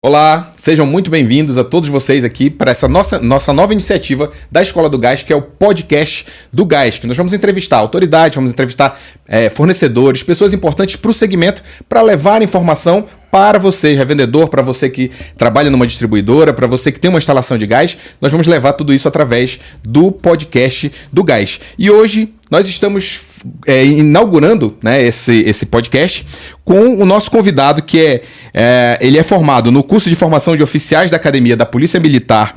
Olá, sejam muito bem-vindos a todos vocês aqui para essa nossa nova iniciativa da Escola do Gás, que é o podcast do Gás, que nós vamos entrevistar autoridades, vamos entrevistar fornecedores, pessoas importantes para o segmento, para levar informação para você, revendedor, para você que trabalha numa distribuidora, para você que tem uma instalação de gás. Nós vamos levar tudo isso através do podcast do Gás. E hoje nós estamos inaugurando, né, esse podcast com o nosso convidado, que ele é formado no curso de formação de oficiais da Academia da Polícia Militar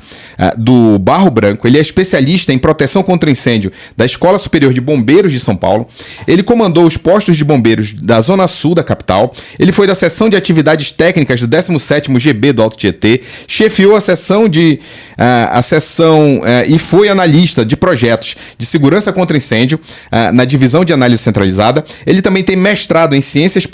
do Barro Branco. Ele é especialista em proteção contra incêndio da Escola Superior de Bombeiros de São Paulo. Ele comandou os postos de bombeiros da Zona Sul da capital. Ele foi da seção de atividades técnicas do 17º GB do Alto Tietê, chefiou a seção e foi analista de projetos de segurança contra incêndio na divisão de análise centralizada. Ele também tem mestrado em ciências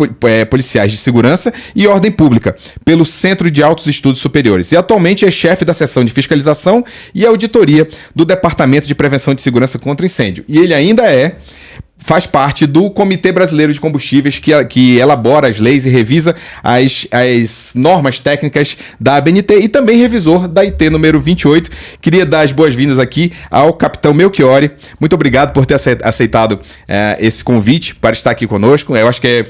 policiais de segurança e ordem pública pelo Centro de Altos Estudos Superiores e atualmente é chefe da seção de fiscalização e auditoria do Departamento de Prevenção de Segurança contra Incêndio. E ele ainda faz parte do Comitê Brasileiro de Combustíveis, que elabora as leis e revisa as normas técnicas da ABNT e também revisor da IT número 28. Queria dar as boas-vindas aqui ao Capitão Melchiori. Muito obrigado por ter aceitado esse convite para estar aqui conosco. Eu acho que é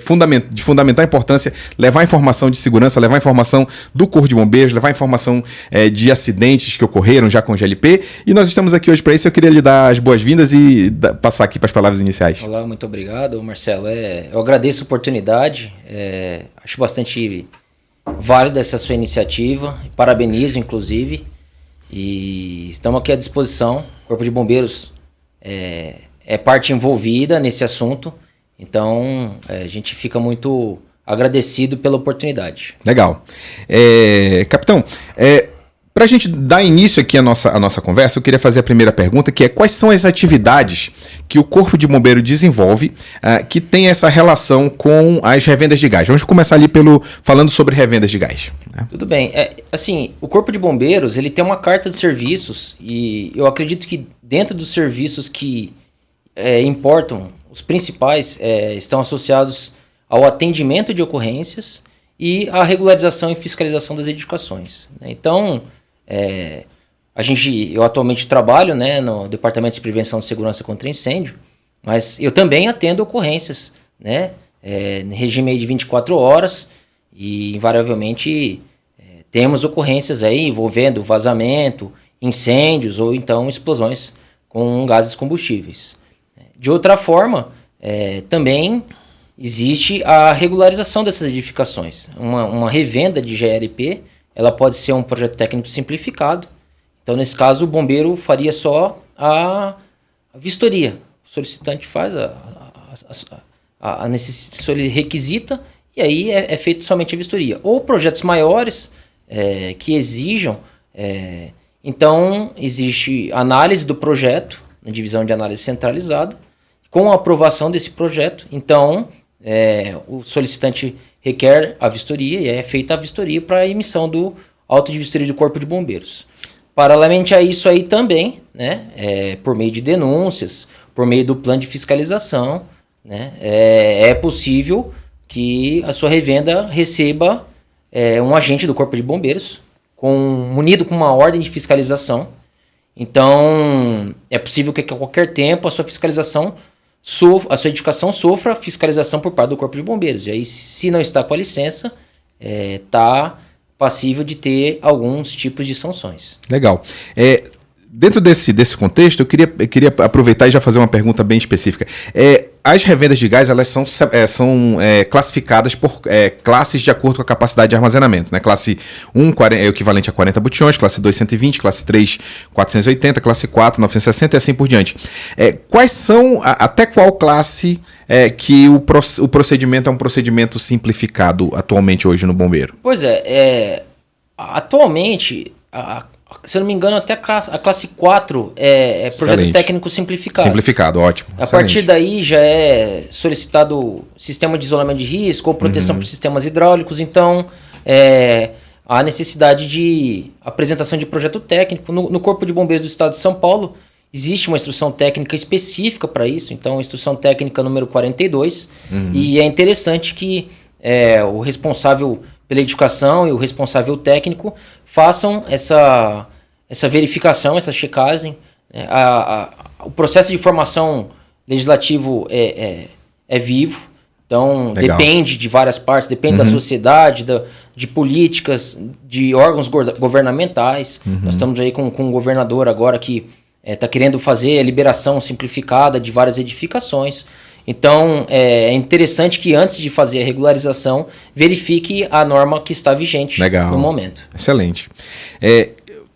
de fundamental importância levar informação de segurança, levar informação do Corpo de Bombeiros, levar informação de acidentes que ocorreram já com o GLP. E nós estamos aqui hoje para isso. Eu queria lhe dar as boas-vindas e passar aqui para as palavras iniciais. Olá, muito obrigado, Marcelo. Eu agradeço a oportunidade, acho bastante válida essa sua iniciativa, parabenizo, inclusive, e estamos aqui à disposição. O Corpo de Bombeiros é parte envolvida nesse assunto, então a gente fica muito agradecido pela oportunidade. Legal. Capitão, para a gente dar início aqui à nossa conversa, eu queria fazer a primeira pergunta, que é quais são as atividades que o Corpo de Bombeiro desenvolve que tem essa relação com as revendas de gás? Vamos começar ali falando sobre revendas de gás. Né? Tudo bem. O Corpo de Bombeiros ele tem uma carta de serviços e eu acredito que dentro dos serviços que importam, os principais estão associados ao atendimento de ocorrências e à regularização e fiscalização das edificações. Então, eu atualmente trabalho, né, no Departamento de Prevenção de Segurança contra Incêndio, mas eu também atendo ocorrências, né, em regime de 24 horas e invariavelmente temos ocorrências aí envolvendo vazamento, incêndios ou então explosões com gases combustíveis. De outra forma, também existe a regularização dessas edificações. Uma revenda de GLP, ela pode ser um projeto técnico simplificado. Então, nesse caso, o bombeiro faria só a vistoria. O solicitante faz requisita e aí é feito somente a vistoria. Ou projetos maiores que exijam. Então, existe análise do projeto, na divisão de análise centralizada, com a aprovação desse projeto. Então, o solicitante requer a vistoria e é feita a vistoria para a emissão do auto de vistoria do Corpo de Bombeiros. Paralelamente a isso aí também, né, por meio de denúncias, por meio do plano de fiscalização, né, é possível que a sua revenda receba um agente do Corpo de Bombeiros munido com uma ordem de fiscalização. Então, é possível que a qualquer tempo a sua fiscalização a sua edificação sofra fiscalização por parte do Corpo de Bombeiros. E aí, se não está com a licença, está passível de ter alguns tipos de sanções. Legal. Dentro desse contexto, eu queria aproveitar e já fazer uma pergunta bem específica. As revendas de gás, elas são classificadas por classes de acordo com a capacidade de armazenamento. Né? Classe 1 é o equivalente a 40 botijões, classe 2, 120, classe 3, 480, classe 4, 960 e assim por diante. Quais são, até qual classe que o procedimento é um procedimento simplificado atualmente hoje no bombeiro? Pois atualmente, se eu não me engano, até a classe 4 é projeto Excelente. Técnico simplificado. Simplificado, ótimo. A partir daí já é solicitado sistema de isolamento de risco ou proteção por sistemas hidráulicos. Então, há necessidade de apresentação de projeto técnico. No Corpo de Bombeiros do Estado de São Paulo, existe uma instrução técnica específica para isso. Então, instrução técnica número 42. E é interessante que o responsável pela edificação e o responsável técnico façam essa verificação, essa checagem. Né? O processo de formação legislativo é vivo, então Legal. depende de várias partes, depende da sociedade, de políticas, de órgãos governamentais. Nós estamos aí com um governador agora que está querendo fazer a liberação simplificada de várias edificações. Então, é interessante que antes de fazer a regularização, verifique a norma que está vigente no momento. Excelente.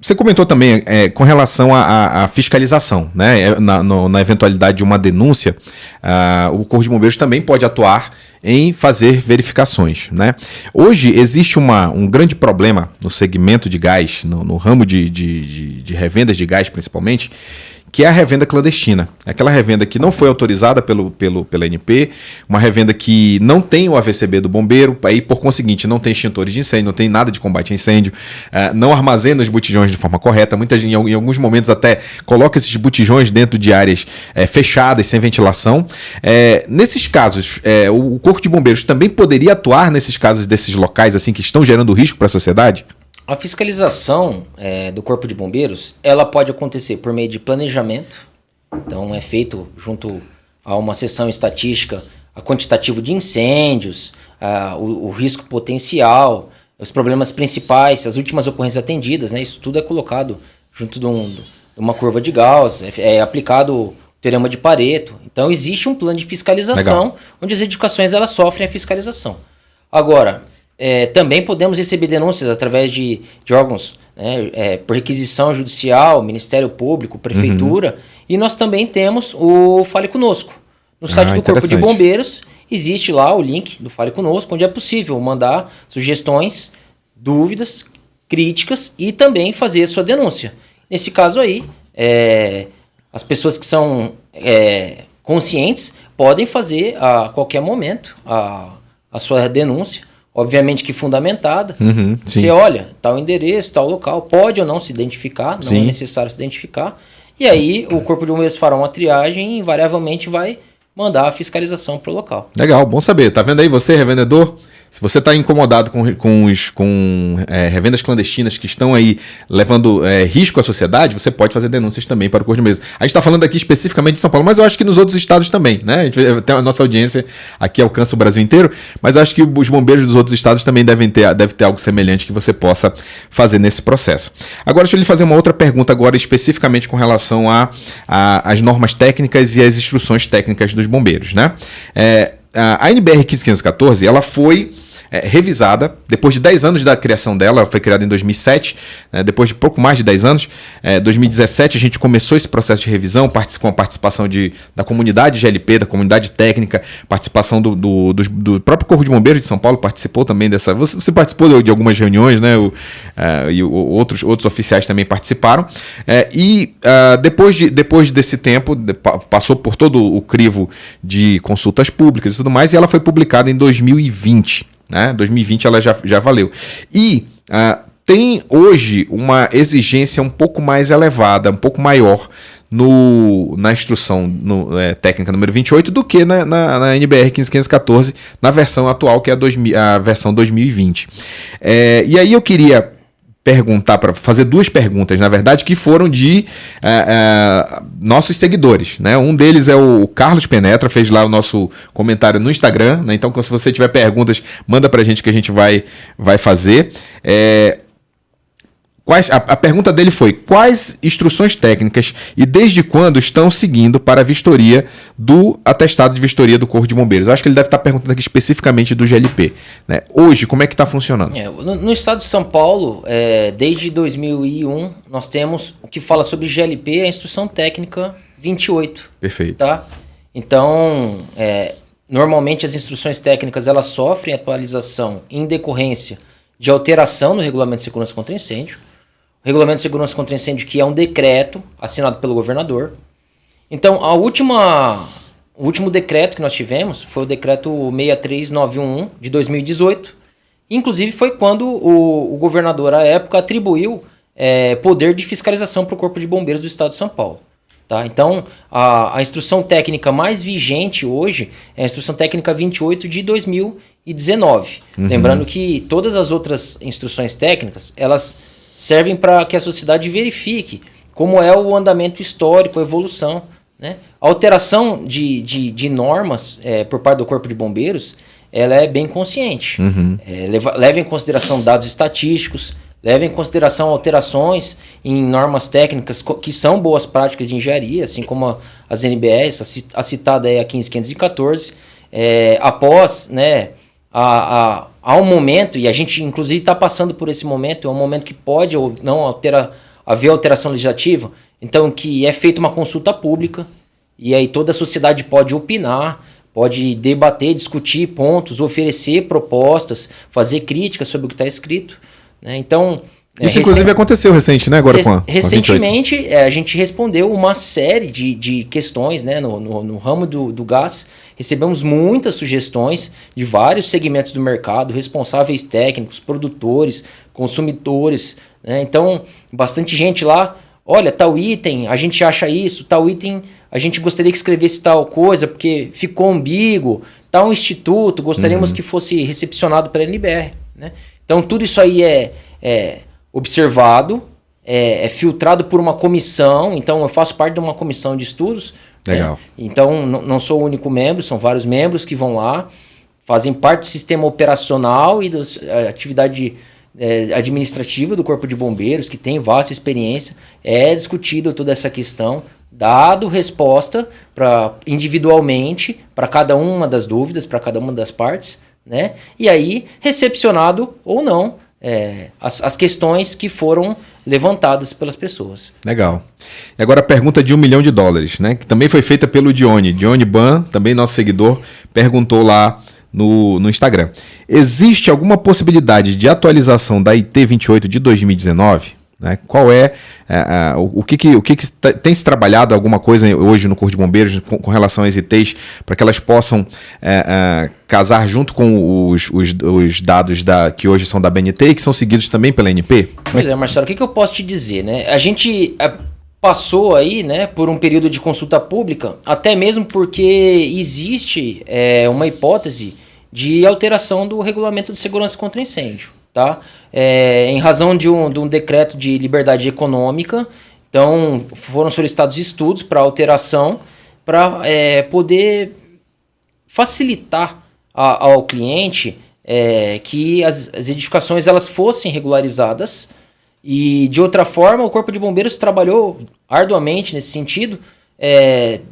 Você comentou também com relação à fiscalização, né? Na eventualidade de uma denúncia, o Corpo de Bombeiros também pode atuar em fazer verificações, né? Hoje existe um grande problema no segmento de gás, no ramo de revendas de gás principalmente, que é a revenda clandestina. Aquela revenda que não foi autorizada pela ANP, uma revenda que não tem o AVCB do bombeiro, aí por conseguinte não tem extintores de incêndio, não tem nada de combate a incêndio, não armazena os botijões de forma correta, muita gente em alguns momentos até coloca esses botijões dentro de áreas fechadas, sem ventilação. Nesses casos, o Corpo de Bombeiros também poderia atuar nesses casos desses locais assim que estão gerando risco para a sociedade? A fiscalização do Corpo de Bombeiros, ela pode acontecer por meio de planejamento. Então, é feito junto a uma seção estatística, a quantitativo de incêndios, o risco potencial, os problemas principais, as últimas ocorrências atendidas, né? Isso tudo é colocado junto de uma curva de Gauss, é aplicado o teorema de Pareto. Então, existe um plano de fiscalização. Legal. Onde as edificações elas sofrem a fiscalização. Agora, também podemos receber denúncias através de órgãos, né, por requisição judicial, Ministério Público, Prefeitura, e nós também temos o Fale Conosco. No site do Corpo de Bombeiros existe lá o link do Fale Conosco, onde é possível mandar sugestões, dúvidas, críticas e também fazer a sua denúncia. Nesse caso aí, as pessoas que são conscientes podem fazer a qualquer momento a sua denúncia. Obviamente que fundamentada. Você olha, tal endereço, tal local, pode ou não se identificar, não é necessário se identificar. E aí o Corpo de Bombeiros fará uma triagem e invariavelmente vai mandar a fiscalização para o local. Legal, bom saber. Tá vendo aí você, revendedor? Se você está incomodado com revendas clandestinas que estão aí levando risco à sociedade, você pode fazer denúncias também para o Corpo de Bombeiros. A gente está falando aqui especificamente de São Paulo, mas eu acho que nos outros estados também, né? A nossa audiência aqui alcança o Brasil inteiro, mas eu acho que os bombeiros dos outros estados também devem ter algo semelhante que você possa fazer nesse processo. Agora, deixa eu lhe fazer uma outra pergunta agora especificamente com relação às normas técnicas e às instruções técnicas dos bombeiros, né? A NBR 15514, ela foi revisada, depois de 10 anos da criação dela, ela foi criada em 2007, depois de pouco mais de 10 anos, 2017 a gente começou esse processo de revisão, com a participação da comunidade GLP, da comunidade técnica, participação do próprio Corpo de Bombeiros de São Paulo participou também dessa, você participou de algumas reuniões, né? E outros oficiais também participaram, depois desse tempo, passou por todo o crivo de consultas públicas e tudo mais, e ela foi publicada em 2020. 2020 ela já valeu. E tem hoje uma exigência um pouco mais elevada, um pouco maior na instrução técnica número 28 do que na NBR 15514, na versão atual, que é a versão 2020. E aí eu queria fazer duas perguntas, na verdade, que foram de nossos seguidores, né? Um deles é o Carlos Penetra, fez lá o nosso comentário no Instagram, né? Então, se você tiver perguntas, manda pra gente que a gente vai fazer. A pergunta dele foi: quais instruções técnicas e desde quando estão seguindo para a vistoria do atestado de vistoria do Corpo de Bombeiros? Eu acho que ele deve estar perguntando aqui especificamente do GLP, né? Hoje, como é que está funcionando? No estado de São Paulo, desde 2001, nós temos o que fala sobre GLP, a Instrução Técnica 28. Perfeito. Tá? Então, normalmente as instruções técnicas elas sofrem atualização em decorrência de alteração no Regulamento de Segurança contra Incêndio. O Regulamento de Segurança contra Incêndio, que é um decreto assinado pelo governador. Então, o último decreto que nós tivemos foi o decreto 63911 de 2018. Inclusive, foi quando o governador, à época, atribuiu poder de fiscalização para o Corpo de Bombeiros do Estado de São Paulo. Tá? Então, a instrução técnica mais vigente hoje é a Instrução Técnica 28 de 2018. 2019. Lembrando que todas as outras instruções técnicas, elas servem para que a sociedade verifique como é o andamento histórico, a evolução, né? A alteração de normas por parte do Corpo de Bombeiros, ela é bem consciente. Leva em consideração dados estatísticos, leva em consideração alterações em normas técnicas que são boas práticas de engenharia, assim como as NBS, a citada é a 15514. Após, né, há um momento, e a gente inclusive está passando por esse momento, é um momento que pode ou não haver alteração legislativa, então que é feita uma consulta pública, e aí toda a sociedade pode opinar, pode debater, discutir pontos, oferecer propostas, fazer críticas sobre o que está escrito, né? Então, isso inclusive aconteceu recente, né? Agora recentemente, a gente respondeu uma série de questões, né, no ramo do gás. Recebemos muitas sugestões de vários segmentos do mercado, responsáveis técnicos, produtores, consumidores, né? Então, bastante gente lá, olha, tal item, a gente acha isso, tal item, a gente gostaria que escrevesse tal coisa, porque ficou ambíguo, tal instituto, gostaríamos que fosse recepcionado pela NBR, né? Então, tudo isso aí é observado, é filtrado por uma comissão. Então, eu faço parte de uma comissão de estudos. Legal. Né? Então, não sou o único membro, são vários membros que vão lá, fazem parte do sistema operacional e da atividade administrativa do Corpo de Bombeiros, que tem vasta experiência. É discutido toda essa questão, dado resposta individualmente para cada uma das dúvidas, para cada uma das partes, né? E aí, recepcionado ou não as questões que foram levantadas pelas pessoas. Legal. E agora a pergunta de $1 milhão, né? Que também foi feita pelo Dione Ban, também nosso seguidor, perguntou lá no Instagram. Existe alguma possibilidade de atualização da IT 28 de 2019? Né? Qual o que tem se trabalhado alguma coisa hoje no Corpo de Bombeiros com relação às ITs para que elas possam casar junto com os dados que hoje são da BNT e que são seguidos também pela ANP? Pois Marcelo, o que eu posso te dizer, né? A gente passou aí, né, por um período de consulta pública, até mesmo porque existe uma hipótese de alteração do regulamento de segurança contra incêndio. Tá? Em razão de um decreto de liberdade econômica, então foram solicitados estudos para alteração, para poder facilitar ao cliente que as edificações elas fossem regularizadas, e de outra forma o Corpo de Bombeiros trabalhou arduamente nesse sentido,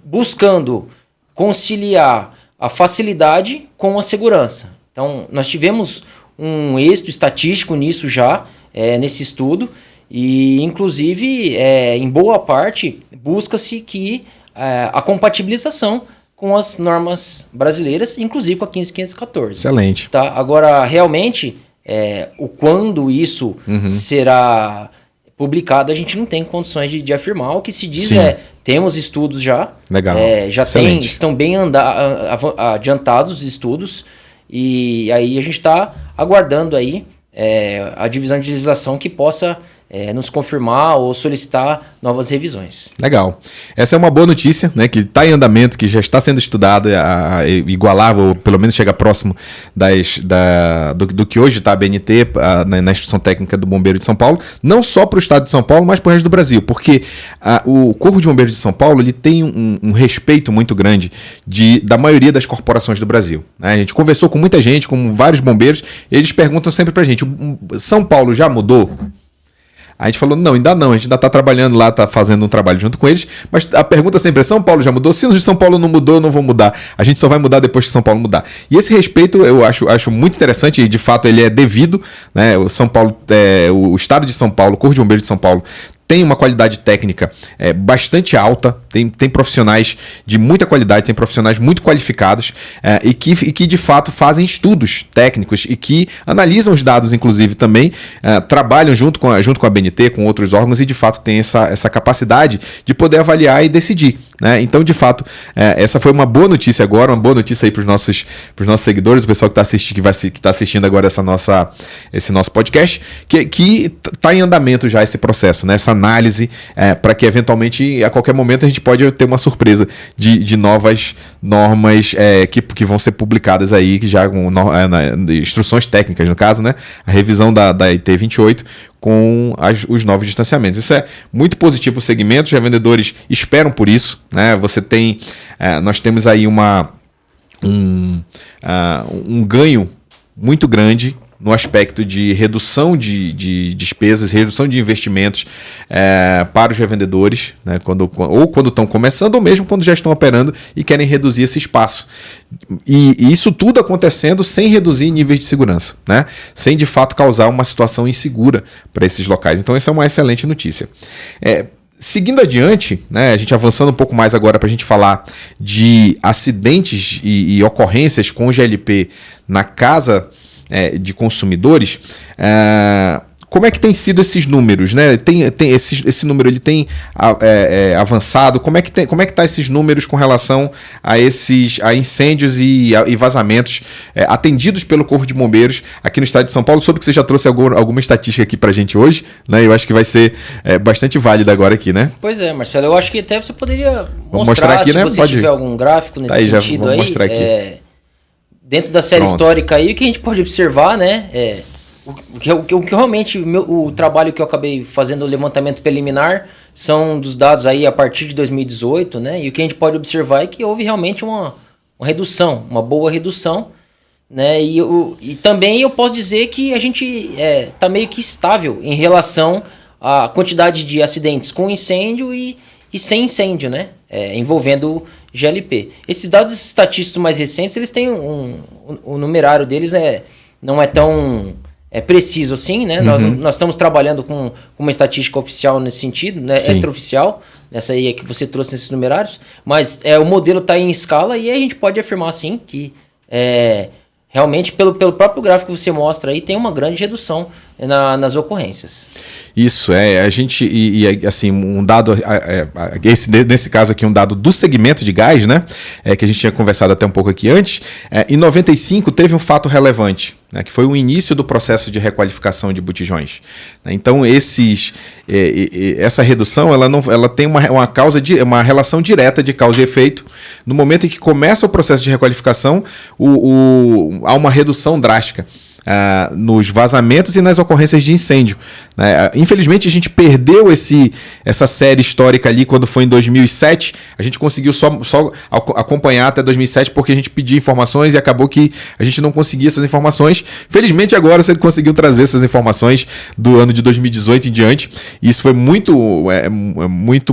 buscando conciliar a facilidade com a segurança. Então nós tivemos um êxito estatístico nisso já, nesse estudo, e inclusive em boa parte busca-se que a compatibilização com as normas brasileiras, inclusive com a 15514. Excelente. Tá? Agora, realmente, quando isso será publicado, a gente não tem condições de afirmar. O que se diz temos estudos já. Legal. Estão bem adiantados os estudos, e aí a gente está aguardando aí a divisão de legislação que possa nos confirmar ou solicitar novas revisões. Legal. Essa é uma boa notícia, né, que está em andamento, que já está sendo estudado, igualar ou pelo menos chegar próximo do que hoje está a BNT na Instituição Técnica do Bombeiro de São Paulo, não só para o estado de São Paulo, mas para o resto do Brasil, porque o Corpo de Bombeiros de São Paulo ele tem um respeito muito grande da maioria das corporações do Brasil. Né? A gente conversou com muita gente, com vários bombeiros, e eles perguntam sempre para a gente, São Paulo já mudou? A gente falou, não, ainda não, a gente ainda está trabalhando lá, está fazendo um trabalho junto com eles, mas a pergunta sempre é, São Paulo já mudou? Se os de São Paulo não mudou, não vão mudar. A gente só vai mudar depois que São Paulo mudar. E esse respeito eu acho muito interessante e de fato ele é devido, né? O São Paulo, o estado de São Paulo, o Corpo de Bombeiros de São Paulo tem uma qualidade técnica bastante alta, tem profissionais de muita qualidade, tem profissionais muito qualificados e que de fato fazem estudos técnicos e que analisam os dados, inclusive também, trabalham junto com a BNT, com outros órgãos e de fato tem essa capacidade de poder avaliar e decidir. Né? Então, de fato, essa foi uma boa notícia agora, uma boa notícia aí para os nossos seguidores, o pessoal que está assistindo agora esse nosso podcast, que está em andamento já esse processo, né? Essa análise, para que eventualmente, a qualquer momento, a gente pode ter uma surpresa de novas normas que vão ser publicadas aí, que já com instruções técnicas, no caso, né? A revisão da IT 28 com os novos distanciamentos. Isso é muito positivo para o segmento, os revendedores esperam por isso, né? Nós temos aí um ganho muito grande no aspecto de redução de despesas, redução de investimentos para os revendedores, né, quando estão começando ou mesmo quando já estão operando e querem reduzir esse espaço. E isso tudo acontecendo sem reduzir níveis de segurança, né, sem de fato causar uma situação insegura para esses locais. Então, essa é uma excelente notícia. Seguindo adiante, né, a gente avançando um pouco mais agora para a gente falar de acidentes e ocorrências com GLP na casa de consumidores, como é que tem sido esses números, né? Esse número ele tem avançado? Como é que tá esses números com relação a incêndios e vazamentos atendidos pelo Corpo de Bombeiros aqui no estado de São Paulo? Soube que você já trouxe alguma estatística aqui pra gente hoje, né? Eu acho que vai ser bastante válida agora aqui, né? Pois é, Marcelo, eu acho que até você poderia mostrar aqui, se né? você tiver algum gráfico nesse sentido aí. Mostrar aqui. Dentro da série histórica aí, o que a gente pode observar, né? O que realmente, o trabalho que eu acabei fazendo, o levantamento preliminar, são dos dados aí a partir de 2018, né? E o que a gente pode observar é que houve realmente uma redução, uma boa redução, né? E também eu posso dizer que a gente está meio que estável em relação à quantidade de acidentes com incêndio e sem incêndio, né? Envolvendo GLP. Esses dados estatísticos mais recentes, eles têm o numerário deles não é tão preciso assim, né? Uhum. Nós estamos trabalhando com uma estatística oficial nesse sentido, né? Extraoficial, nessa aí que você trouxe nesses numerários, mas o modelo está em escala e a gente pode afirmar assim que realmente pelo próprio gráfico que você mostra aí tem uma grande redução nas ocorrências. Isso, a gente, assim, um dado, nesse caso aqui, um dado do segmento de gás, né, que a gente tinha conversado até um pouco aqui antes, em 95 teve um fato relevante, né, que foi o início do processo de requalificação de botijões. Então, essa redução, ela tem uma relação direta de causa e efeito. No momento em que começa o processo de requalificação, há uma redução drástica nos vazamentos e nas ocorrências de incêndio. Infelizmente, a gente perdeu essa série histórica ali quando foi em 2007. A gente conseguiu só acompanhar até 2007 porque a gente pediu informações e acabou que a gente não conseguia essas informações. Felizmente, agora você conseguiu trazer essas informações do ano de 2018 em diante. E isso foi muito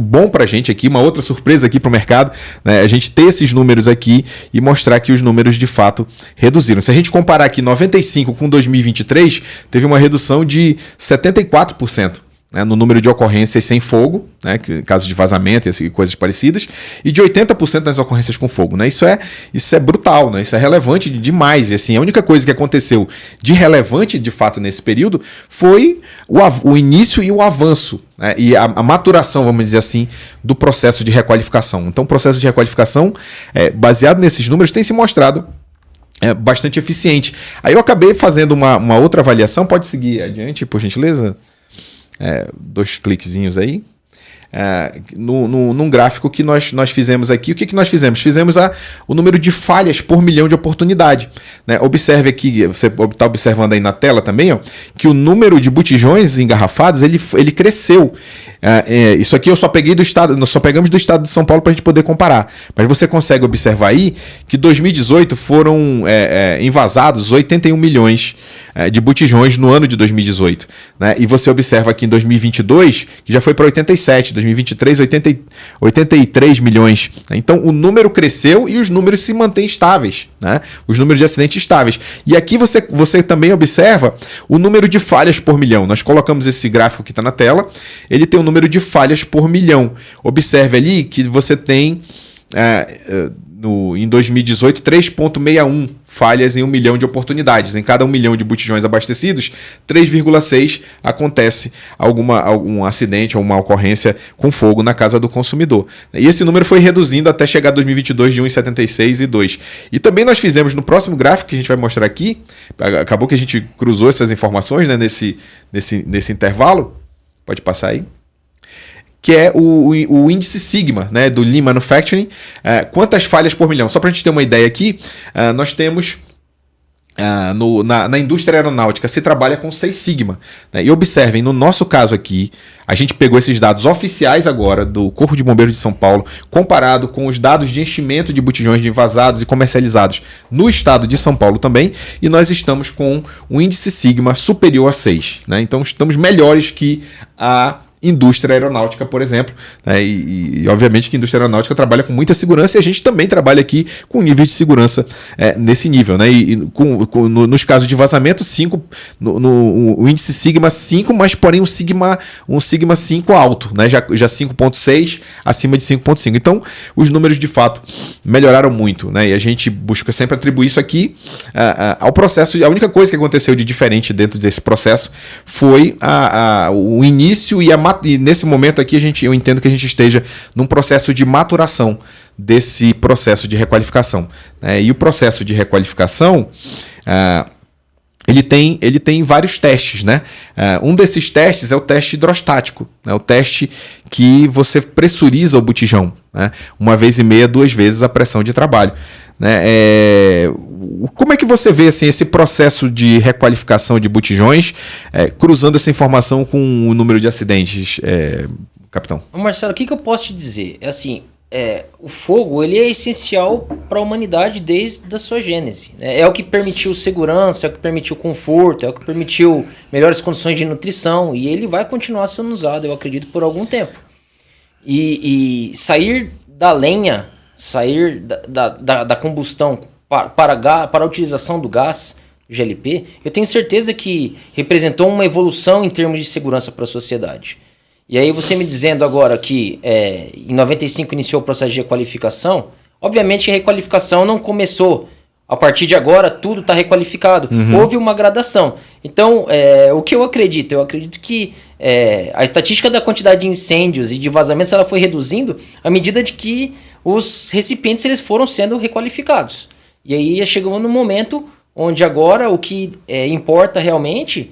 bom pra gente aqui, uma outra surpresa aqui pro mercado, né? A gente ter esses números aqui e mostrar que os números de fato reduziram. Se a gente comparar aqui 95 com 2023, teve uma redução de 74%, né, no número de ocorrências sem fogo, né, casos de vazamento e coisas parecidas, e de 80% nas ocorrências com fogo. Né? Isso é brutal, né? Isso é relevante demais. E, assim, a única coisa que aconteceu de relevante, de fato, nesse período foi o início e o avanço, né, e a maturação, vamos dizer assim, do processo de requalificação. Então, o processo de requalificação, baseado nesses números, tem se mostrado bastante eficiente. Aí eu acabei fazendo uma outra avaliação. Pode seguir adiante, por gentileza? 2 cliquezinhos aí. Num gráfico que nós fizemos aqui. O que nós fizemos? Fizemos o número de falhas por milhão de oportunidade. Né? Observe aqui, você está observando aí na tela também, ó, que o número de botijões engarrafados ele cresceu. Isso aqui eu só peguei nós só pegamos do estado de São Paulo para a gente poder comparar. Mas você consegue observar aí que 2018 foram envasados 81 milhões de botijões no ano de 2018. Né? E você observa aqui em 2022 que já foi para 87, 2023 83 milhões. Né? Então o número cresceu e os números se mantêm estáveis. Né? Os números de acidentes estáveis. E aqui você também observa o número de falhas por milhão. Nós colocamos esse gráfico que está na tela. Ele tem o número de falhas por milhão. Observe ali que você tem em 2018 3,61 falhas em 1 milhão de oportunidades. Em cada 1 milhão de botijões abastecidos, 3,6 acontece algum acidente ou uma ocorrência com fogo na casa do consumidor. E esse número foi reduzindo até chegar a 2022 de 1,76 e 2. E também nós fizemos no próximo gráfico que a gente vai mostrar aqui, acabou que a gente cruzou essas informações, né, nesse intervalo. Pode passar aí. que é o índice Sigma, né, do Lean Manufacturing. Quantas falhas por milhão? Só para a gente ter uma ideia aqui, nós temos... na indústria aeronáutica se trabalha com 6 Sigma, né? E observem, no nosso caso aqui, a gente pegou esses dados oficiais agora do Corpo de Bombeiros de São Paulo, comparado com os dados de enchimento de botijões de envasados e comercializados no estado de São Paulo também, e nós estamos com um índice Sigma superior a 6, né? Então estamos melhores que a indústria aeronáutica, por exemplo, né? E obviamente que a indústria aeronáutica trabalha com muita segurança e a gente também trabalha aqui com nível de segurança nesse nível, né? Nos casos de vazamento, 5, o índice Sigma 5, mas porém um Sigma 5 alto, né? Já 5.6 acima de 5.5. Então, os números de fato melhoraram muito, né? E a gente busca sempre atribuir isso aqui ao processo. A única coisa que aconteceu de diferente dentro desse processo foi o início e nesse momento aqui eu entendo que a gente esteja num processo de maturação desse processo de requalificação, né? E o processo de requalificação, ele tem vários testes, né? Um desses testes é o teste hidrostático, né? O teste que você pressuriza o botijão, né? 1,5 vezes, 2 vezes a pressão de trabalho, né? Como é que você vê assim, esse processo de requalificação de botijões, cruzando essa informação com o número de acidentes, capitão? Marcelo, o que eu posso te dizer? O fogo ele é essencial para a humanidade desde a sua gênese, né? É o que permitiu segurança, é o que permitiu conforto, é o que permitiu melhores condições de nutrição, e ele vai continuar sendo usado, eu acredito, por algum tempo. E sair da lenha, sair da combustão para a utilização do gás, GLP, eu tenho certeza que representou uma evolução em termos de segurança para a sociedade. E aí você me dizendo agora que em 95 iniciou o processo de requalificação, obviamente que a requalificação não começou a partir de agora, tudo está requalificado. Houve uma gradação. Então, o que eu acredito? Eu acredito que a estatística da quantidade de incêndios e de vazamentos ela foi reduzindo à medida de que os recipientes eles foram sendo requalificados. E aí chegamos no momento onde agora o que importa realmente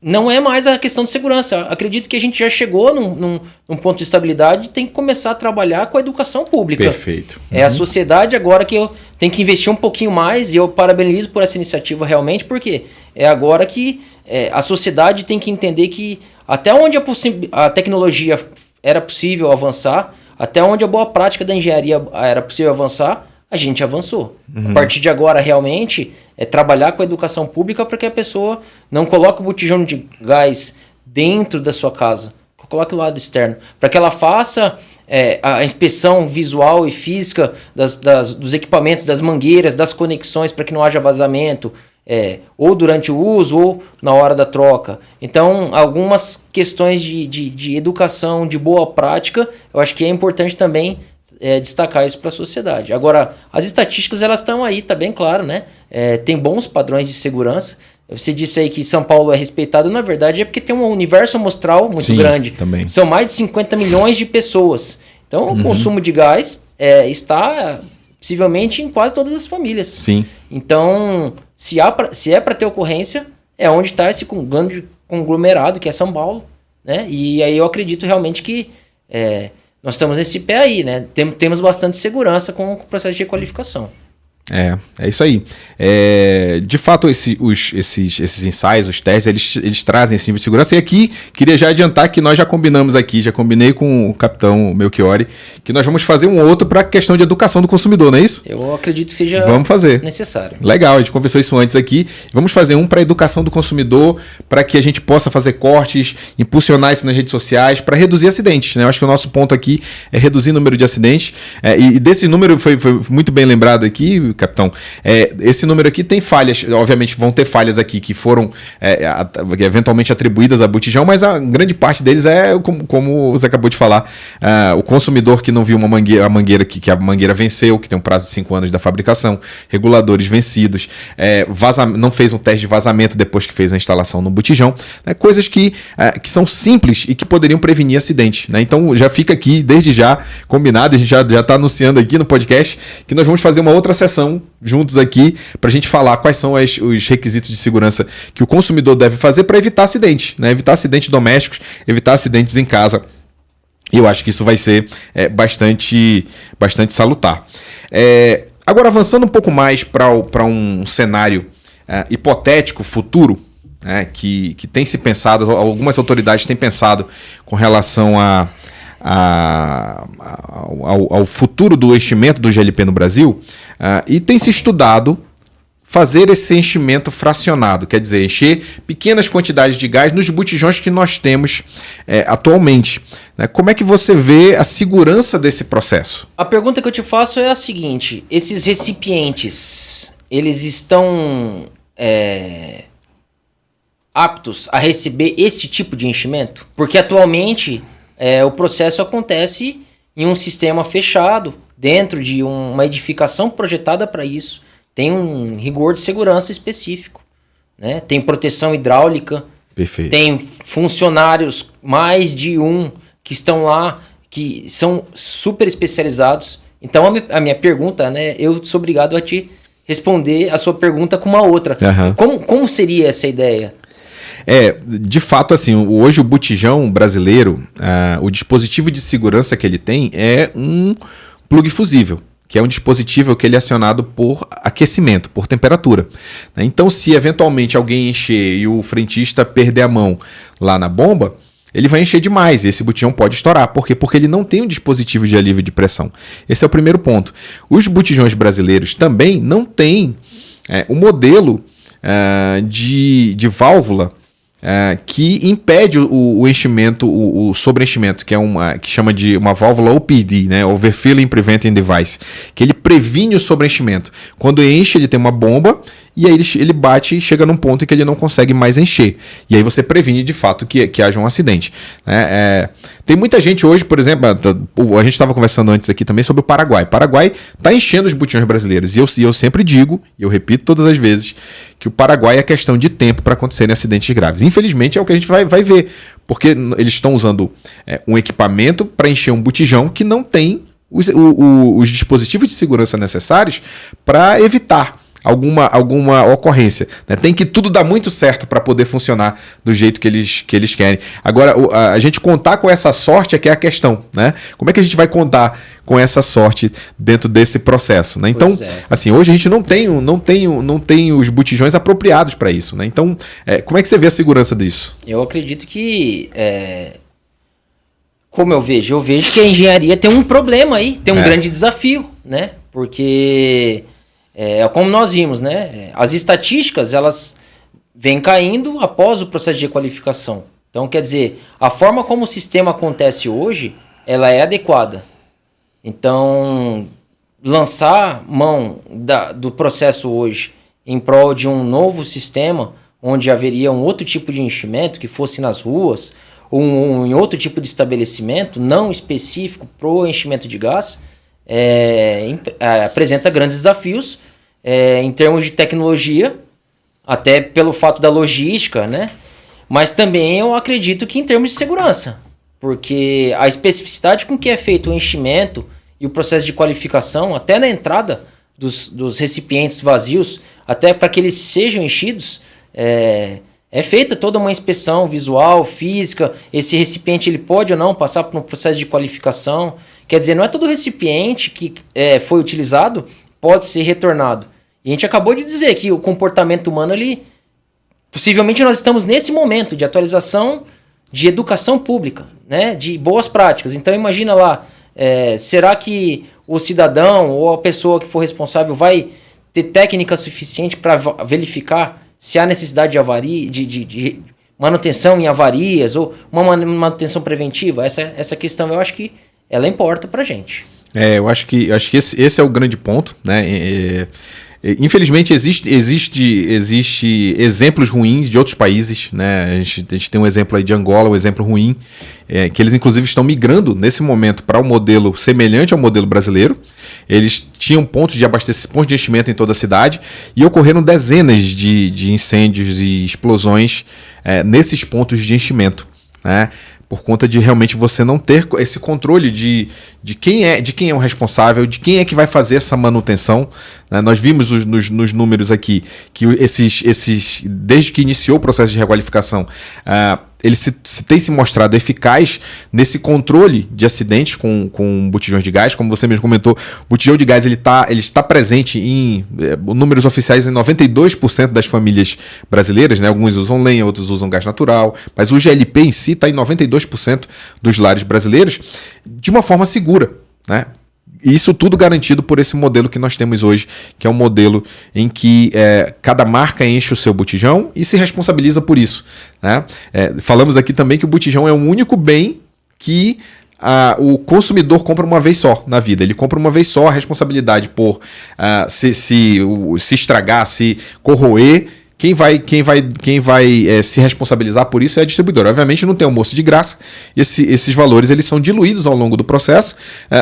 não é mais a questão de segurança. Acredito que a gente já chegou num ponto de estabilidade e tem que começar a trabalhar com a educação pública. Perfeito. É a sociedade agora que eu tenho que investir um pouquinho mais, e eu parabenizo por essa iniciativa realmente, porque é agora que a sociedade tem que entender que até onde a tecnologia era possível avançar, até onde a boa prática da engenharia era possível avançar, a gente avançou. A partir de agora, realmente, é trabalhar com a educação pública para que a pessoa não coloque o botijão de gás dentro da sua casa, coloque do lado externo, para que ela faça a inspeção visual e física dos equipamentos, das mangueiras, das conexões, para que não haja vazamento, ou durante o uso ou na hora da troca. Então, algumas questões de educação, de boa prática, eu acho que é importante também destacar isso para a sociedade. Agora, as estatísticas elas estão aí, tá bem claro, né? Tem bons padrões de segurança. Você disse aí que São Paulo é respeitado, na verdade é porque tem um universo amostral muito grande. Também. São mais de 50 milhões de pessoas. Então, o consumo de gás está possivelmente em quase todas as famílias. Sim. Então, se é para ter ocorrência, é onde está esse grande conglomerado que é São Paulo, né? E aí eu acredito realmente que nós estamos nesse pé aí, né? Temos bastante segurança com o processo de requalificação. É isso aí. De fato, esses ensaios, os testes, eles trazem esse nível de segurança. E aqui, queria já adiantar que nós já combinamos aqui, já combinei com o capitão Melchiori, que nós vamos fazer um outro para a questão de educação do consumidor, não é isso? Eu acredito que seja necessário. Legal, a gente conversou isso antes aqui. Vamos fazer um para a educação do consumidor, para que a gente possa fazer cortes, impulsionar isso nas redes sociais, para reduzir acidentes, né? Eu acho que o nosso ponto aqui é reduzir o número de acidentes. E desse número foi muito bem lembrado aqui, capitão, esse número aqui tem falhas, obviamente vão ter falhas aqui que foram eventualmente atribuídas a botijão, mas a grande parte deles como você acabou de falar, o consumidor que não viu a mangueira que a mangueira venceu, que tem um prazo de 5 anos da fabricação, reguladores vencidos, não fez um teste de vazamento depois que fez a instalação no botijão, né? Coisas que são simples e que poderiam prevenir acidentes, né? Então já fica aqui desde já combinado, a gente já está anunciando aqui no podcast que nós vamos fazer uma outra sessão atenção juntos aqui para a gente falar quais são os requisitos de segurança que o consumidor deve fazer para evitar acidentes, né? Evitar acidentes domésticos, evitar acidentes em casa. E eu acho que isso vai ser bastante salutar. Agora, avançando um pouco mais para um cenário hipotético, futuro, que tem se pensado, algumas autoridades têm pensado com relação ao futuro do enchimento do GLP no Brasil, e tem se estudado fazer esse enchimento fracionado, quer dizer, encher pequenas quantidades de gás nos botijões que nós temos atualmente. Como é que você vê a segurança desse processo? A pergunta que eu te faço é a seguinte: esses recipientes, eles estão aptos a receber este tipo de enchimento? Porque atualmente o processo acontece em um sistema fechado, dentro de uma edificação projetada para isso. Tem um rigor de segurança específico, né? Tem proteção hidráulica. Perfeito. Tem funcionários, mais de um, que estão lá, que são super especializados. Então a minha pergunta, né? Eu sou obrigado a te responder a sua pergunta com uma outra. Uhum. Como seria essa ideia? De fato, assim, hoje o botijão brasileiro, o dispositivo de segurança que ele tem é um plug fusível, que é um dispositivo que ele é acionado por aquecimento, por temperatura. Então, se eventualmente alguém encher e o frentista perder a mão lá na bomba, ele vai encher demais e esse botijão pode estourar. Por quê? Porque ele não tem um dispositivo de alívio de pressão. Esse é o primeiro ponto. Os botijões brasileiros também não têm o modelo de válvula que impede o enchimento, o sobreenchimento, que chama de uma válvula OPD, né? Overfilling Preventing Device, que ele previne o sobreenchimento. Quando enche, ele tem uma bomba e aí ele bate e chega num ponto em que ele não consegue mais encher. E aí você previne de fato que haja um acidente. Tem muita gente hoje, por exemplo, a gente estava conversando antes aqui também sobre o Paraguai. O Paraguai está enchendo os botijões brasileiros. E eu sempre digo, e eu repito todas as vezes, que o Paraguai é questão de tempo para acontecerem acidentes graves. Infelizmente é o que a gente vai ver, porque eles estão usando um equipamento para encher um botijão que não tem os dispositivos de segurança necessários para evitar alguma ocorrência. Tem que tudo dar muito certo para poder funcionar do jeito que eles querem. Agora, a gente contar com essa sorte é que é a questão, né? Como é que a gente vai contar com essa sorte dentro desse processo, né? Então, assim, hoje a gente não tem os botijões apropriados para isso, né? Então, como é que você vê a segurança disso? Eu acredito que como eu vejo que a engenharia tem um problema aí, tem um grande desafio, né? Porque como nós vimos, né? As estatísticas, elas vêm caindo após o processo de qualificação. Então, quer dizer, a forma como o sistema acontece hoje, ela é adequada. Então, lançar mão do processo hoje em prol de um novo sistema, onde haveria um outro tipo de enchimento, que fosse nas ruas, ou em outro tipo de estabelecimento, não específico para o enchimento de gás, apresenta grandes desafios em termos de tecnologia, até pelo fato da logística, né? Mas também eu acredito que em termos de segurança, porque a especificidade com que é feito o enchimento e o processo de qualificação, até na entrada dos recipientes vazios, até para que eles sejam enchidos, é feita toda uma inspeção visual, física. Esse recipiente ele pode ou não passar por um processo de qualificação. Quer dizer, não é todo recipiente que foi utilizado pode ser retornado. E a gente acabou de dizer que o comportamento humano, possivelmente nós estamos nesse momento de atualização de educação pública, né, de boas práticas. Então imagina lá, será que o cidadão ou a pessoa que for responsável vai ter técnica suficiente para verificar se há necessidade de avaria, de manutenção em avarias ou uma manutenção preventiva? Essa questão eu acho que ela importa para a gente. Eu acho que esse é o grande ponto, né? Infelizmente existe exemplos ruins de outros países, né? A gente tem um exemplo aí de Angola, um exemplo ruim, que eles inclusive estão migrando nesse momento para um modelo semelhante ao modelo brasileiro. Eles tinham pontos de abastecimento, pontos de enchimento em toda a cidade e ocorreram dezenas de incêndios e explosões nesses pontos de enchimento, né? por conta de realmente você não ter esse controle de quem é o responsável, de quem é que vai fazer essa manutenção. Né? Nós vimos nos números aqui que desde que iniciou o processo de requalificação, ele tem se mostrado eficaz nesse controle de acidentes com botijões de gás. Como você mesmo comentou, o botijão de gás ele está presente em números oficiais em 92% das famílias brasileiras. Né? Alguns usam lenha, outros usam gás natural, mas o GLP em si está em 92% dos lares brasileiros de uma forma segura. Né? Isso tudo garantido por esse modelo que nós temos hoje, que é um modelo em que cada marca enche o seu botijão e se responsabiliza por isso. Né? Falamos aqui também que o botijão é o único bem que o consumidor compra uma vez só na vida. Ele compra uma vez só, a responsabilidade por se estragar, se corroer. Quem vai se responsabilizar por isso é a distribuidora. Obviamente não tem almoço de graça, esses valores eles são diluídos ao longo do processo,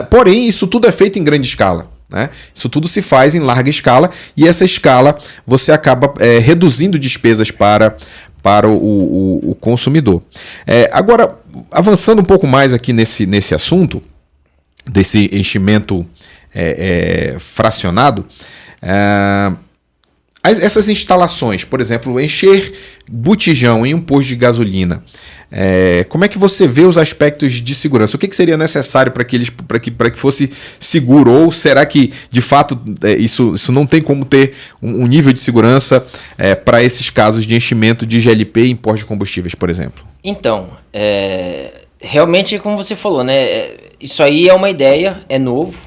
porém isso tudo é feito em grande escala. Né? Isso tudo se faz em larga escala e essa escala você acaba reduzindo despesas para o consumidor. Agora, avançando um pouco mais aqui nesse assunto, desse enchimento fracionado, essas instalações, por exemplo, encher botijão em um posto de gasolina, como é que você vê os aspectos de segurança? O que seria necessário para que fosse seguro? Ou será que, de fato, isso não tem como ter um nível de segurança para esses casos de enchimento de GLP em postos de combustíveis, por exemplo? Então, realmente, como você falou, né, isso aí é uma ideia, é novo.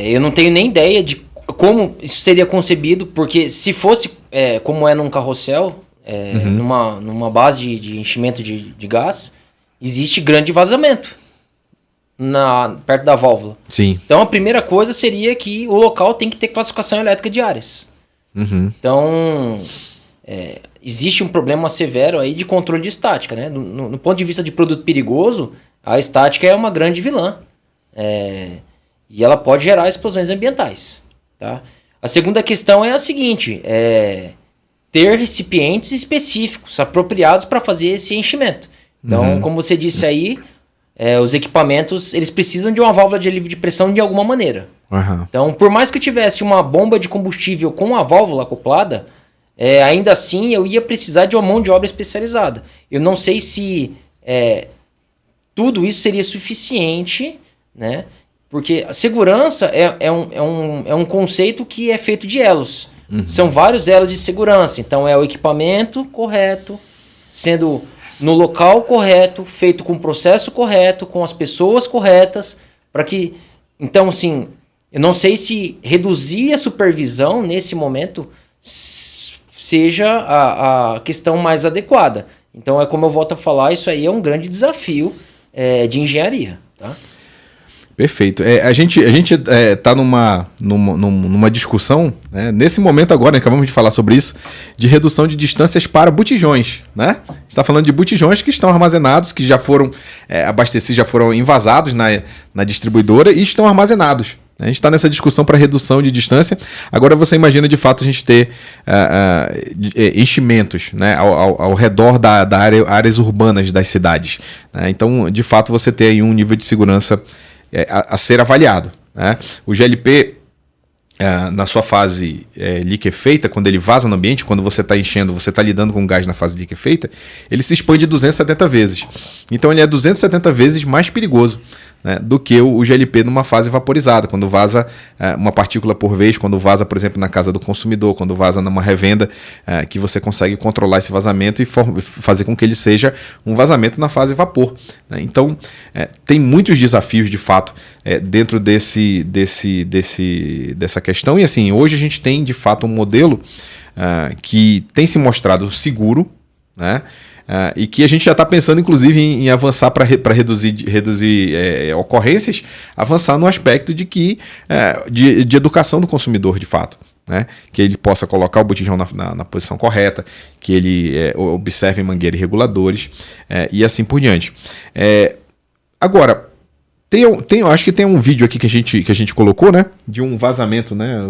Eu não tenho nem ideia de como isso seria concebido, porque se fosse como é num carrossel, numa base de enchimento de gás, existe grande vazamento perto da válvula. Sim. Então a primeira coisa seria que o local tem que ter classificação elétrica de áreas. Então existe um problema severo aí de controle de estática. Né? No ponto de vista de produto perigoso, a estática é uma grande vilã. E ela pode gerar explosões ambientais. Tá? A segunda questão é a seguinte, ter recipientes específicos, apropriados para fazer esse enchimento. Então, como você disse aí, os equipamentos eles precisam de uma válvula de alívio de pressão de alguma maneira. Então, por mais que eu tivesse uma bomba de combustível com a válvula acoplada, ainda assim eu ia precisar de uma mão de obra especializada. Eu não sei se tudo isso seria suficiente, né? Porque a segurança é um conceito que é feito de elos. São vários elos de segurança. Então, é o equipamento correto, sendo no local correto, feito com o processo correto, com as pessoas corretas, para que... Então, assim, eu não sei se reduzir a supervisão nesse momento seja a questão mais adequada. Então, como eu volto a falar, isso aí é um grande desafio de engenharia, tá? Perfeito. A gente está numa discussão, né, nesse momento agora, né, acabamos de falar sobre isso, de redução de distâncias para botijões. Né? A gente está falando de botijões que estão armazenados, que já foram abastecidos, já foram envasados na distribuidora e estão armazenados. A gente está nessa discussão para redução de distância. Agora você imagina de fato a gente ter enchimentos, né, ao redor da áreas urbanas das cidades. Né? Então, de fato, você tem aí um nível de segurança a ser avaliado. Né? O GLP, na sua fase liquefeita, quando ele vaza no ambiente, quando você está enchendo, você está lidando com gás na fase liquefeita, ele se expande 270 vezes. Então ele é 270 vezes mais perigoso, né, do que o GLP numa fase vaporizada, quando vaza uma partícula por vez, quando vaza, por exemplo, na casa do consumidor, quando vaza numa revenda, que você consegue controlar esse vazamento e fazer com que ele seja um vazamento na fase vapor. Né? Então, tem muitos desafios, de fato, dentro dessa questão. E assim, hoje a gente tem, de fato, um modelo que tem se mostrado seguro, né? E que a gente já está pensando, inclusive, em avançar para reduzir ocorrências, avançar no aspecto de educação do consumidor, de fato. Né? Que ele possa colocar o botijão na posição correta, que ele observe mangueira e reguladores, e assim por diante. Agora, acho que tem um vídeo aqui que a gente colocou, né? De um vazamento, né?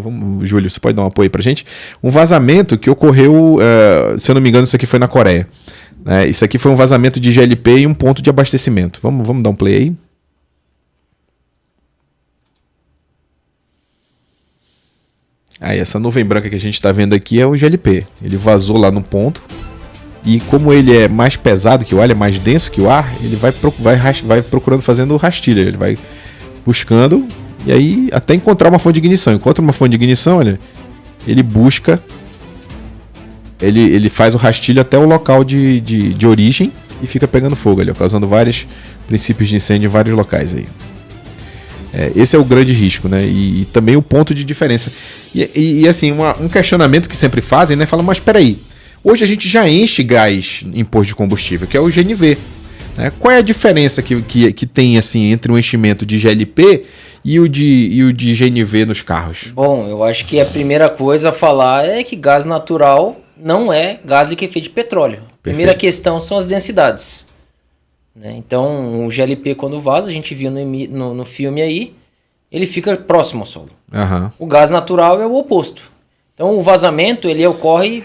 Júlio, você pode dar um apoio pra gente? Um vazamento que ocorreu, se eu não me engano, isso aqui foi na Coreia. Isso aqui foi um vazamento de GLP e um ponto de abastecimento. Vamos dar um play aí? Aí, essa nuvem branca que a gente está vendo aqui é o GLP. Ele vazou lá no ponto. E como ele é mais pesado que o ar, ele é mais denso que o ar, ele vai procurando, fazendo rastilha. Ele vai buscando e aí até encontrar uma fonte de ignição. Encontra uma fonte de ignição, olha, ele busca, ele faz o rastilho até o local de origem e fica pegando fogo ali, causando vários princípios de incêndio em vários locais aí. Esse é o grande risco, né? E também o ponto de diferença. E assim, um questionamento que sempre fazem, né? Fala, mas espera aí, hoje a gente já enche gás em posto de combustível, que é o GNV. Né? Qual é a diferença que tem assim, entre o enchimento de GLP e o de GNV nos carros? Bom, eu acho que a primeira coisa a falar é que gás natural não é gás liquefeito de petróleo. A primeira questão são as densidades. Né? Então, o GLP, quando vaza, a gente viu no filme aí, ele fica próximo ao solo. Uhum. O gás natural é o oposto. Então, o vazamento ele ocorre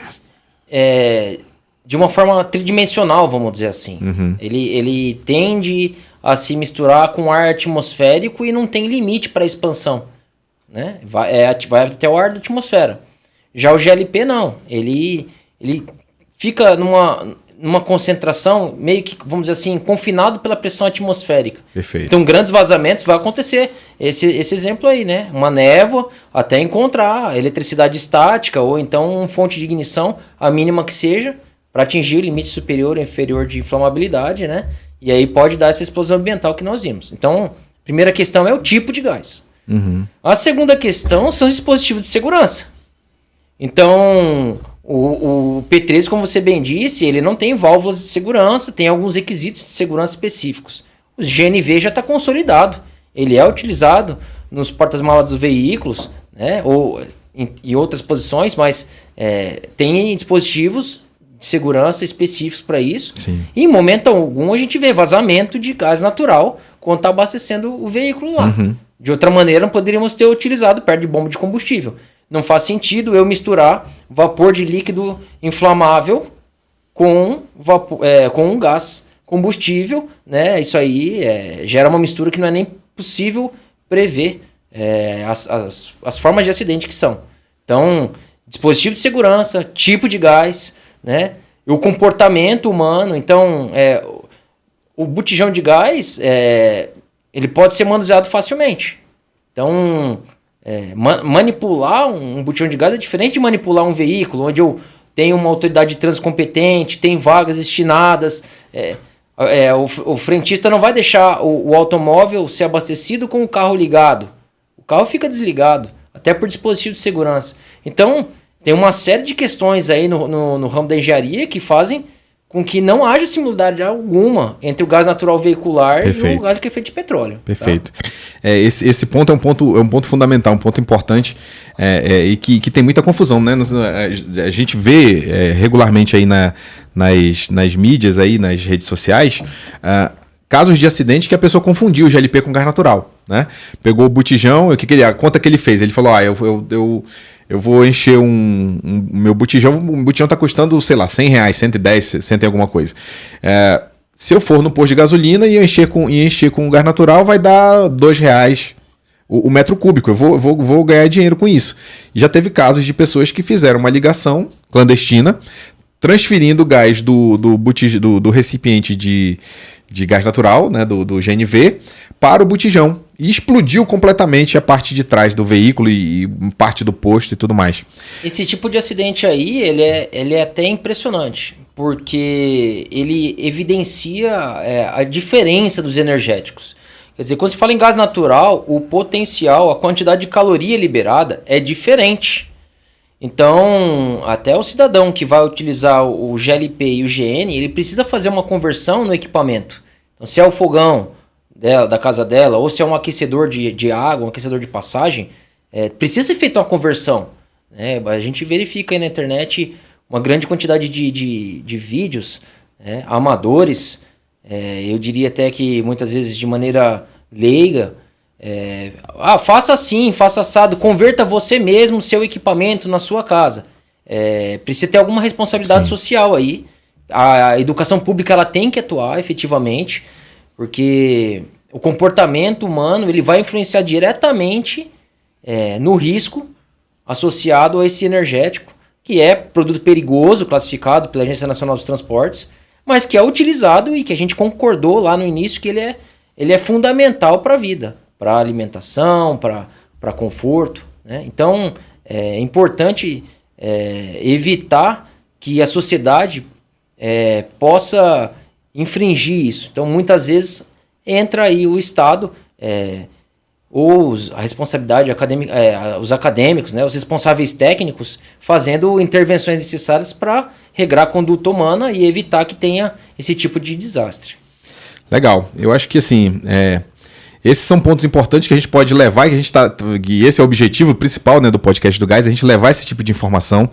de uma forma tridimensional, vamos dizer assim. Uhum. Ele tende a se misturar com ar atmosférico e não tem limite para a expansão. Né? Vai até o ar da atmosfera. Já o GLP não. Ele fica numa concentração meio que, vamos dizer assim, confinado pela pressão atmosférica. Perfeito. Então, grandes vazamentos vai acontecer. Esse exemplo aí, né? Uma névoa até encontrar eletricidade estática ou então uma fonte de ignição, a mínima que seja, para atingir o limite superior ou inferior de inflamabilidade, né? E aí pode dar essa explosão ambiental que nós vimos. Então, a primeira questão é o tipo de gás. Uhum. A segunda questão são os dispositivos de segurança. Então, o P13, como você bem disse, ele não tem válvulas de segurança, tem alguns requisitos de segurança específicos. O GNV já está consolidado. Ele é utilizado nos portas-malas dos veículos, né, ou em outras posições, mas tem dispositivos de segurança específicos para isso. Sim. E em momento algum a gente vê vazamento de gás natural quando está abastecendo o veículo lá. Uhum. De outra maneira, não poderíamos ter utilizado perto de bomba de combustível. Não faz sentido eu misturar vapor de líquido inflamável com um gás combustível, né? Isso aí gera uma mistura que não é nem possível prever as formas de acidente que são. Então, dispositivo de segurança, tipo de gás, né? O comportamento humano. Então, o botijão de gás ele pode ser manuseado facilmente. Então, manipular um botijão de gás é diferente de manipular um veículo, onde eu tenho uma autoridade de trânsito competente, tem vagas destinadas. O frentista não vai deixar o automóvel ser abastecido com o carro ligado. O carro fica desligado, até por dispositivo de segurança. Então, tem uma série de questões aí no ramo da engenharia que fazem com que não haja similaridade alguma entre o gás natural veicular Perfeito. e o gás liquefeito de petróleo. Perfeito. Tá? Esse ponto é um ponto fundamental, um ponto importante e que tem muita confusão, né? A gente vê regularmente aí nas mídias, aí, nas redes sociais, casos de acidente que a pessoa confundiu o GLP com gás natural, né? Pegou o botijão, a conta que ele fez? Ele falou, eu vou encher meu botijão, o botijão está custando, sei lá, R$100, 110, 100 e alguma coisa. Se eu for no posto de gasolina e encher com gás natural, vai dar R$2 o metro cúbico. Eu vou ganhar dinheiro com isso. E já teve casos de pessoas que fizeram uma ligação clandestina, transferindo o gás do recipiente de gás natural, né, do GNV, para o botijão. E explodiu completamente a parte de trás do veículo e parte do posto e tudo mais. Esse tipo de acidente aí, ele é até impressionante, porque ele evidencia a diferença dos energéticos. Quer dizer, quando se fala em gás natural, o potencial, a quantidade de caloria liberada é diferente. Então, até o cidadão que vai utilizar o GLP e o GN, ele precisa fazer uma conversão no equipamento. Então, se é o fogão da casa dela, ou se é um aquecedor de água, um aquecedor de passagem, precisa ser feita uma conversão. Né? A gente verifica aí na internet uma grande quantidade de vídeos amadores, eu diria até que muitas vezes de maneira leiga, faça assim, faça assado, converta você mesmo seu equipamento na sua casa. Precisa ter alguma responsabilidade Sim. social aí, A educação pública ela tem que atuar efetivamente, porque o comportamento humano ele vai influenciar diretamente no risco associado a esse energético, que é produto perigoso, classificado pela Agência Nacional dos Transportes, mas que é utilizado e que a gente concordou lá no início que ele é fundamental para a vida, para alimentação, para conforto, né? Então, é importante evitar que a sociedade possa infringir isso. Então, muitas vezes, entra aí o Estado, ou a responsabilidade acadêmica, os acadêmicos, né, os responsáveis técnicos, fazendo intervenções necessárias para regrar a conduta humana e evitar que tenha esse tipo de desastre. Legal. Eu acho que assim, esses são pontos importantes que a gente pode levar, e esse é o objetivo principal, né, do podcast do Gás, a gente levar esse tipo de informação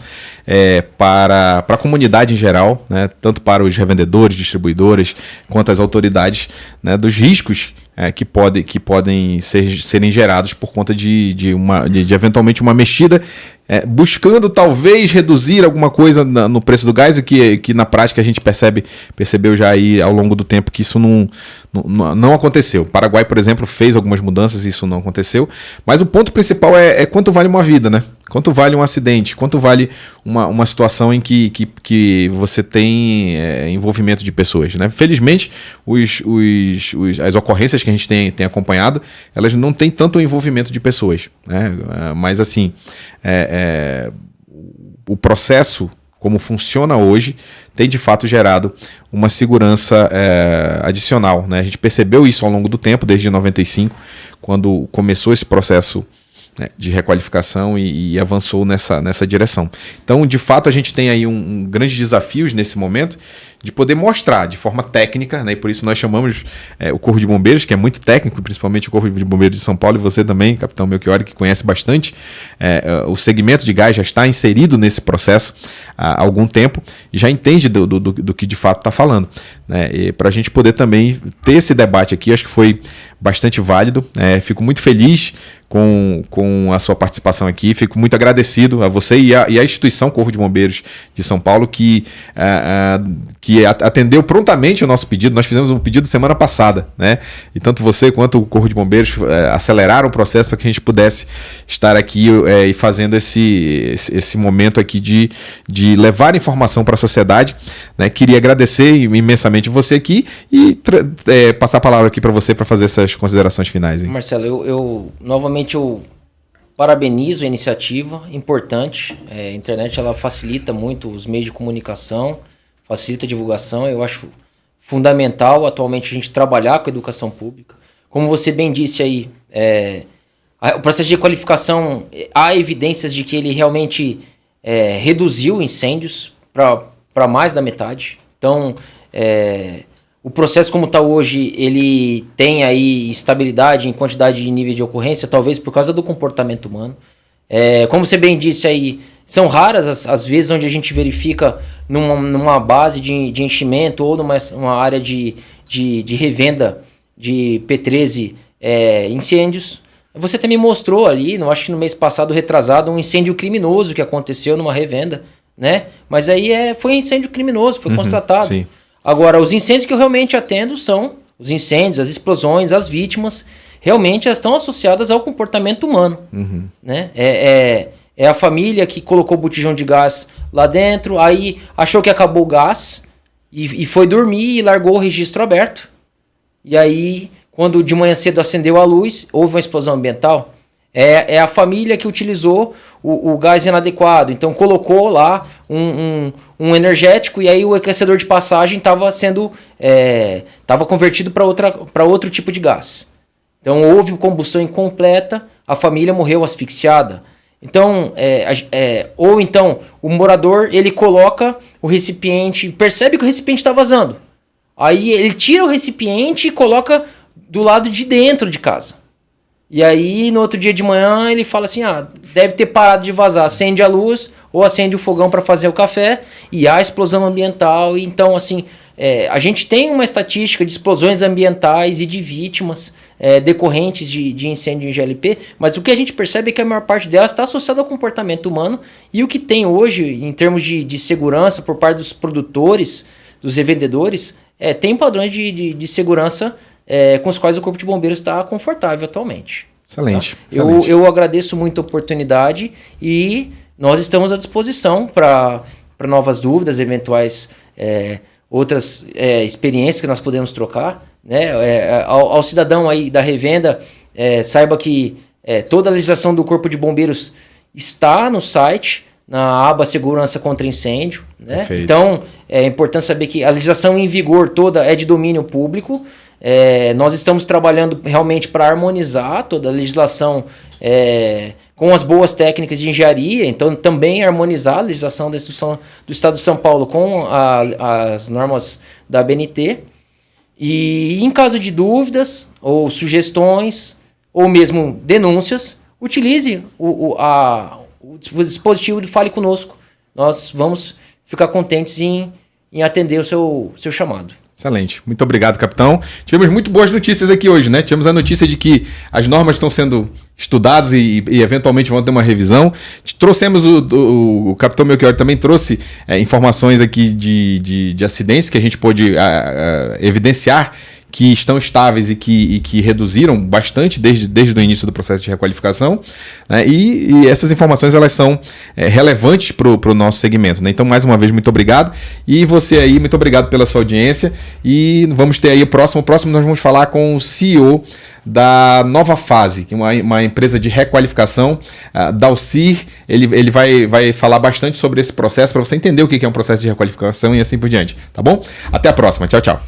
para a comunidade em geral, né, tanto para os revendedores, distribuidores, quanto as autoridades, né, dos riscos que podem serem gerados por conta de eventualmente uma mexida, buscando talvez reduzir alguma coisa no preço do gás, o que na prática a gente percebeu já aí ao longo do tempo que isso não aconteceu. O Paraguai, por exemplo, fez algumas mudanças e isso não aconteceu, mas o ponto principal é quanto vale uma vida, né? Quanto vale um acidente? Quanto vale uma situação em que você tem envolvimento de pessoas, né? Felizmente, as ocorrências que a gente tem acompanhado, elas não têm tanto envolvimento de pessoas, né? Mas assim, o processo, como funciona hoje, tem de fato gerado uma segurança adicional, né? A gente percebeu isso ao longo do tempo, desde 95, quando começou esse processo de requalificação e avançou nessa direção. Então, de fato, a gente tem aí um grande desafio nesse momento de poder mostrar de forma técnica, né? E por isso nós chamamos o Corpo de Bombeiros, que é muito técnico, principalmente o Corpo de Bombeiros de São Paulo, e você também, Capitão Melchiori, que conhece bastante o segmento de gás, já está inserido nesse processo há algum tempo e já entende do que de fato está falando, né? E para a gente poder também ter esse debate aqui, acho que foi bastante válido. Fico muito feliz com a sua participação aqui, fico muito agradecido a você e a instituição Corpo de Bombeiros de São Paulo que atendeu prontamente o nosso pedido. Nós fizemos um pedido semana passada, né? E tanto você quanto o Corpo de Bombeiros aceleraram o processo para que a gente pudesse estar aqui e fazendo esse momento aqui de levar informação para a sociedade, né? Queria agradecer imensamente você aqui e passar a palavra aqui para você para fazer essas considerações finais, hein? Marcelo, eu novamente eu parabenizo a iniciativa, importante. A internet ela facilita muito os meios de comunicação, facilita a divulgação. Eu acho fundamental atualmente a gente trabalhar com a educação pública. Como você bem disse aí, o processo de qualificação, há evidências de que ele realmente reduziu incêndios para mais da metade. Então, o processo como está hoje, ele tem aí estabilidade em quantidade de níveis de ocorrência, talvez por causa do comportamento humano. Como você bem disse aí, são raras as vezes onde a gente verifica numa base de enchimento ou numa área de revenda de P13 incêndios. Você também mostrou ali, não acho que no mês passado, retrasado, um incêndio criminoso que aconteceu numa revenda, né? Mas aí foi incêndio criminoso, foi constatado. Sim. Agora, os incêndios que eu realmente atendo são os incêndios, as explosões, as vítimas, realmente elas estão associadas ao comportamento humano. Né? É a família que colocou o botijão de gás lá dentro, aí achou que acabou o gás e foi dormir e largou o registro aberto. E aí, quando de manhã cedo acendeu a luz, houve uma explosão ambiental. É a família que utilizou o gás inadequado. Então, colocou lá um energético e aí o aquecedor de passagem estava convertido para outro tipo de gás. Então, houve combustão incompleta, a família morreu asfixiada. Então, ou então, o morador, ele coloca o recipiente, percebe que o recipiente está vazando. Aí, ele tira o recipiente e coloca do lado de dentro de casa. E aí, no outro dia de manhã, ele fala assim, deve ter parado de vazar. Acende a luz ou acende o fogão para fazer o café e há explosão ambiental. Então, assim, a gente tem uma estatística de explosões ambientais e de vítimas decorrentes de incêndio em GLP, mas o que a gente percebe é que a maior parte delas está associada ao comportamento humano e o que tem hoje, em termos de segurança por parte dos produtores, dos revendedores tem padrões de segurança com os quais o Corpo de Bombeiros está confortável atualmente. Excelente. Tá? Excelente. Eu agradeço muito a oportunidade e nós estamos à disposição para novas dúvidas, eventuais outras experiências que nós podemos trocar. Né? Ao cidadão aí da revenda, saiba que toda a legislação do Corpo de Bombeiros está no site, na aba Segurança contra Incêndio. Né? Então, é importante saber que a legislação em vigor toda é de domínio público. Nós estamos trabalhando realmente para harmonizar toda a legislação com as boas técnicas de engenharia, então também harmonizar a legislação da instituição do Estado de São Paulo com as normas da ABNT. E em caso de dúvidas ou sugestões ou mesmo denúncias, utilize o dispositivo do Fale Conosco. Nós vamos ficar contentes em atender o seu chamado. Excelente. Muito obrigado, capitão. Tivemos muito boas notícias aqui hoje, né? Tivemos a notícia de que as normas estão sendo estudadas e eventualmente vão ter uma revisão. Trouxemos o capitão Melchior também trouxe informações aqui de acidentes que a gente pôde evidenciar que estão estáveis e que reduziram bastante desde o início do processo de requalificação, né? E essas informações elas são relevantes para o nosso segmento, né? Então, mais uma vez, muito obrigado. E você aí, muito obrigado pela sua audiência. E vamos ter aí o próximo nós vamos falar com o CEO da Nova Fase, que é uma empresa de requalificação, Dalcir. Ele vai falar bastante sobre esse processo para você entender o que é um processo de requalificação e assim por diante, tá bom? Até a próxima. Tchau, tchau.